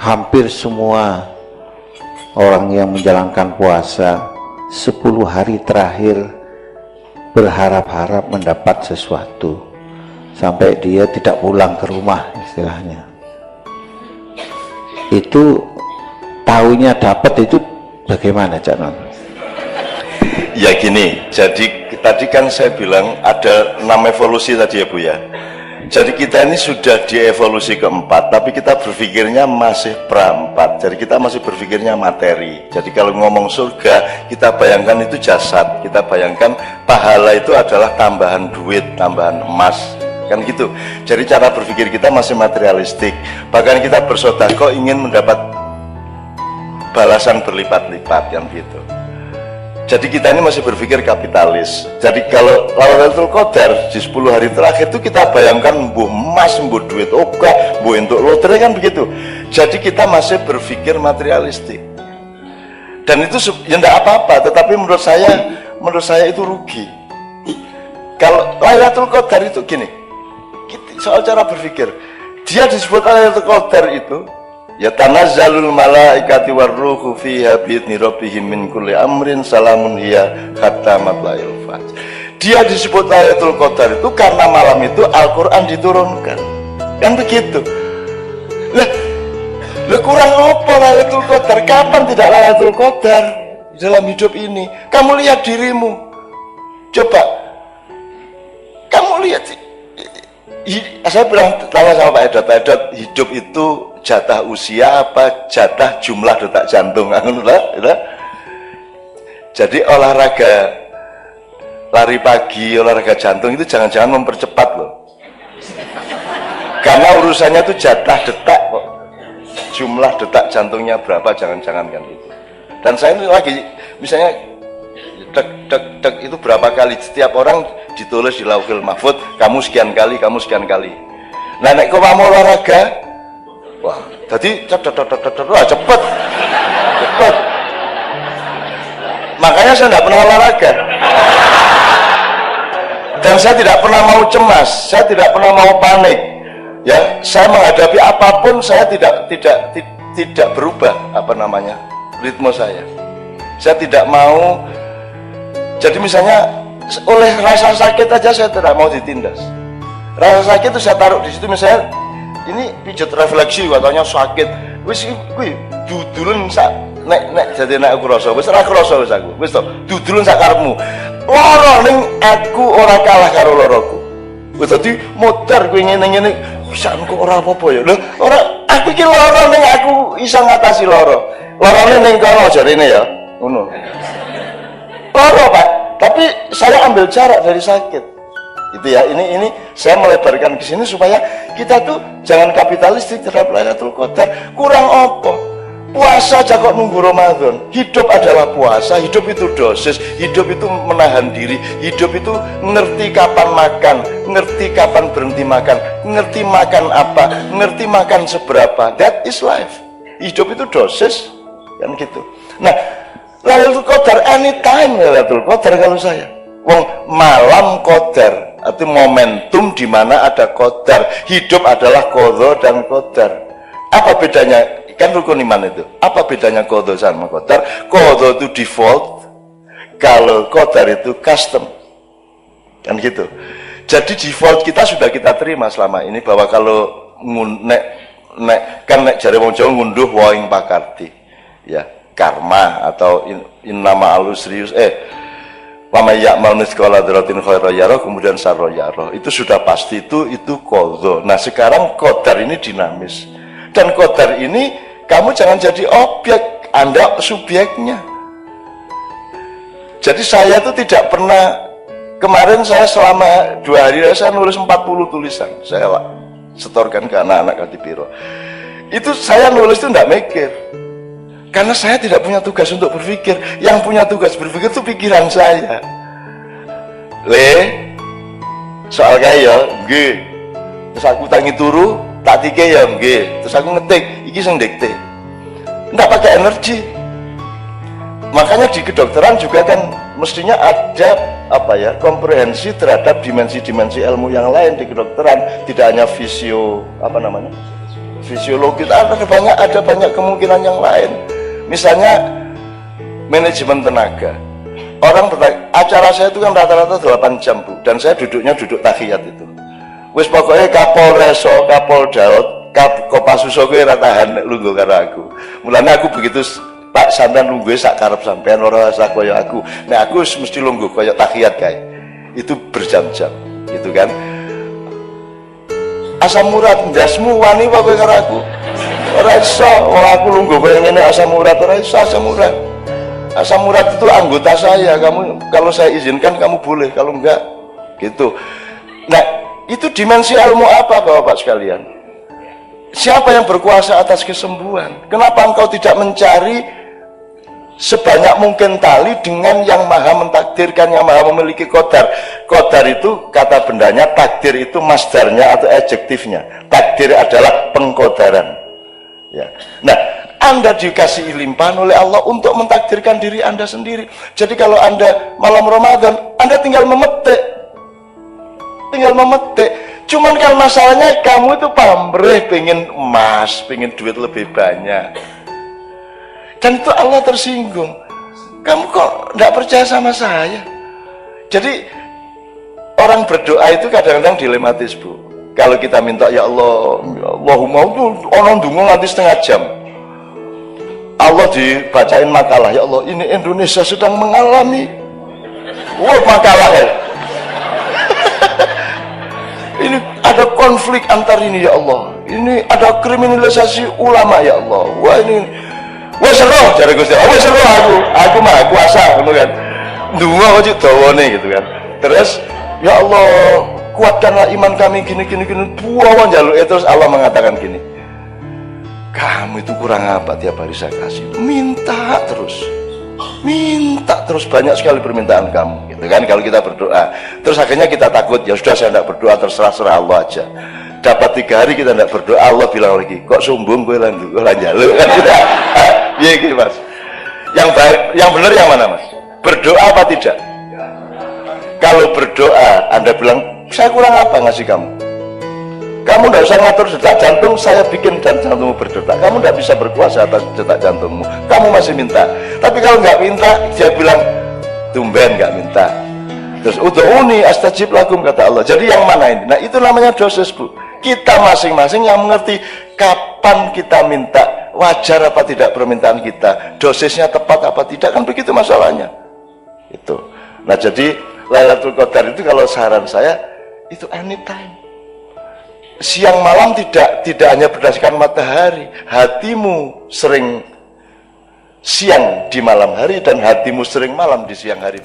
hampir semua orang yang menjalankan puasa 10 hari terakhir berharap-harap mendapat sesuatu sampai dia tidak pulang ke rumah istilahnya. Itu taunya dapat itu bagaimana Cak Non? Ya gini, jadi tadi kan saya bilang ada 6 evolusi tadi ya Bu ya. Jadi kita ini sudah di evolusi keempat, tapi kita berpikirnya masih perempat. Jadi kita masih berpikirnya materi. Jadi kalau ngomong surga, kita bayangkan itu jasad. Kita bayangkan pahala itu adalah tambahan duit, tambahan emas, kan gitu. Jadi cara berpikir kita masih materialistik. Bahkan kita bersedekah ingin mendapat balasan berlipat-lipat, yang gitu. Jadi kita ini masih berpikir kapitalis. Jadi kalau Lailatul Qadar di 10 hari terakhir itu kita bayangkan mbuh emas, mbuh duit oke, mbuh untuk lotre, kan begitu. Jadi kita masih berpikir materialistik. Dan itu ya enggak apa-apa, tetapi menurut saya itu rugi. Kalau Lailatul Qadar itu gini, soal cara berpikir, dia disebut Lailatul Qadar itu ya tanazzalul malaikati warruhu fiha bi'idzni rabbihim min kulli amrin salamun hiya hatta matla'il fajr. Dia disebut Lailatul Qadar itu karena malam itu Al-Qur'an diturunkan. Kan begitu. Lah kurang apa Lailatul Qadar? Kapan tidak Lailatul Qadar dalam hidup ini? Kamu lihat dirimu. Coba kamu lihat sih. Saya bilang tanya sama Pak Edot, hidup itu jatah usia apa jatah jumlah detak jantung? Jadi olahraga lari pagi, olahraga jantung itu jangan-jangan mempercepat loh, karena urusannya itu jatah detak kok, jumlah detak jantungnya berapa, jangan-jangan kan itu. Dan saya ini lagi misalnya dek itu berapa kali, setiap orang ditulis di Lauhul Mahfuz, kamu sekian kali, kamu sekian kali. Nah nek kok mau olahraga, wah jadi cepet. Makanya saya tidak pernah olahraga, dan saya tidak pernah mau cemas, saya tidak pernah mau panik. Ya, saya menghadapi apapun saya tidak berubah ritme saya. Saya tidak mau. Jadi misalnya oleh rasa sakit aja saya tidak mau ditindas. Rasa sakit itu saya taruh di situ, misalnya ini pijat refleksi katanya sakit. Wis kuwi dudulen sak nek jadi nek aku rasa wis ora krasa wis aku. Wis to, dudulen sak karepmu. Lara ning aku ora kalah karo laraku. Wis dadi modar kuwi ngene-ngene pisan kok ora apa-apa ya. Lho, ora aku iki lara ning aku iso ngatasi lara. Larane ning kono jarine ya. Ngono. Loro Pak, tapi saya ambil jarak dari sakit. Itu ya, ini saya melebarkan ke sini supaya kita tuh jangan kapitalistik terhadap Lailatul Qadar. Kurang apa? Puasa aja kok nunggu Ramadan. Hidup adalah puasa, hidup itu dosis, hidup itu menahan diri, hidup itu ngerti kapan makan, ngerti kapan berhenti makan, ngerti makan apa, ngerti makan seberapa. That is life. Hidup itu dosis, kan gitu. Nah, Lailatul Qadar anytime Lailatul Qadar kalau saya. Wong malam Qadar, arti momentum di mana ada Qadar. Hidup adalah qadha dan Qadar. Apa bedanya? Kan rukun iman itu. Apa bedanya qadha sama Qadar? Qadha itu default, kalau Qadar itu custom. Kan gitu. Jadi default kita sudah kita terima selama ini bahwa kalau nek jare wong Jawa ngunduh waing pakarti. Ya. Karma atau innama alusrius wa may ya'mal mithqala dzarratin khairan yarah, kemudian sarra yarah. Itu sudah pasti, itu qadha. Nah, sekarang Qadar ini dinamis. Dan Qadar ini kamu jangan jadi objek, Anda subjeknya. Jadi saya itu tidak pernah, kemarin saya selama 2 hari saya nulis 40 tulisan. Saya setorkan ke anak-anak Kadipiro. Itu saya nulis itu enggak mikir. Karena saya tidak punya tugas untuk berpikir. Yang punya tugas berpikir itu pikiran saya. Soal kaya nggih. Terus aku tangi turu, tak tike ya nggih. Terus aku ngetik, iki sing dikte. Ndak pakai energi. Makanya di kedokteran juga kan mestinya ada komprehensi terhadap dimensi-dimensi ilmu yang lain di kedokteran, tidak hanya fisiologi, ada banyak kemungkinan yang lain. Misalnya manajemen tenaga. Orang acara saya itu kan rata-rata 8 jam, Bu, dan saya duduk tahiyat itu. Wis pokoknya Kapolres, Kapoldaud, Kopasuso gue ratahan lungguh karo aku. Mulanya aku begitu Pak sampean lungguh sak karep sampean ora usah koyo aku. Nek aku mesti lungguh koyo tahiyat kae. Itu berjam-jam, gitu kan. Asam urat ndasmu wani wae karo aku. Ora iso, wong aku lungguh koyo ngene asam urat ora iso asam urat. Asam urat itu anggota saya, kamu kalau saya izinkan kamu boleh, kalau enggak gitu. Nah, itu dimensi ilmu apa Bapak sekalian? Siapa yang berkuasa atas kesembuhan? Kenapa engkau tidak mencari sebanyak mungkin tali dengan yang maha mentakdirkan, yang maha memiliki qadar? Qadar itu kata bendanya, takdir itu masdarnya atau adjektifnya. Takdir adalah pengkodaran. Ya. Nah, Anda dikasih limpahan oleh Allah untuk mentakdirkan diri Anda sendiri. Jadi kalau Anda malam Ramadan, Anda tinggal memetik. Cuman kan masalahnya kamu itu pamrih, pengen emas, pengen duit lebih banyak. Dan itu Allah tersinggung. Kamu kok tidak percaya sama saya? Jadi orang berdoa itu kadang-kadang dilematis, Bu. Kalau kita minta ya Allah, Allahumma itu orang dungu nanti setengah jam. Allah dibacain makalah, ya Allah ini Indonesia sedang mengalami makalah ya. Ini ada konflik antar ini ya Allah, ini ada kriminalisasi ulama ya Allah. Wah ini wes roh jare Gusti Allah, wes roh aku mah kuasa ngono kan. Ndonga kok dawane gitu kan. Terus ya Allah kuatkanlah iman kami gini buawan jaluk terus Allah mengatakan gini, kamu itu kurang apa tiap hari saya kasih, minta terus banyak sekali permintaan kamu gitu kan. Kalau kita berdoa terus akhirnya kita takut, ya sudah saya tidak berdoa, terserah Allah aja. Dapat 3 hari kita tidak berdoa, Allah bilang lagi kok sombong gue lanjaluk kan kita. Iya gitu Mas. Yang baik, yang benar yang mana Mas? Berdoa apa tidak? Kalau berdoa Anda bilang saya kurang apa ngasih kamu? Kamu tidak usah ngatur detak jantung, saya bikin dan jantungmu berdetak. Kamu tidak bisa berkuasa atas detak jantungmu. Kamu masih minta. Tapi kalau nggak minta, dia bilang tumben nggak minta. Terus ud'uni astajib lakum kata Allah. Jadi yang mana ini? Nah itu namanya dosis, Bu. Kita masing-masing yang mengerti kapan kita minta, wajar apa tidak permintaan kita, dosisnya tepat apa tidak, kan begitu masalahnya. Itu. Nah jadi Lailatul Qadar itu kalau saran saya itu anytime. Siang malam tidak hanya berdasarkan matahari, hatimu sering siang di malam hari dan hatimu sering malam di siang hari.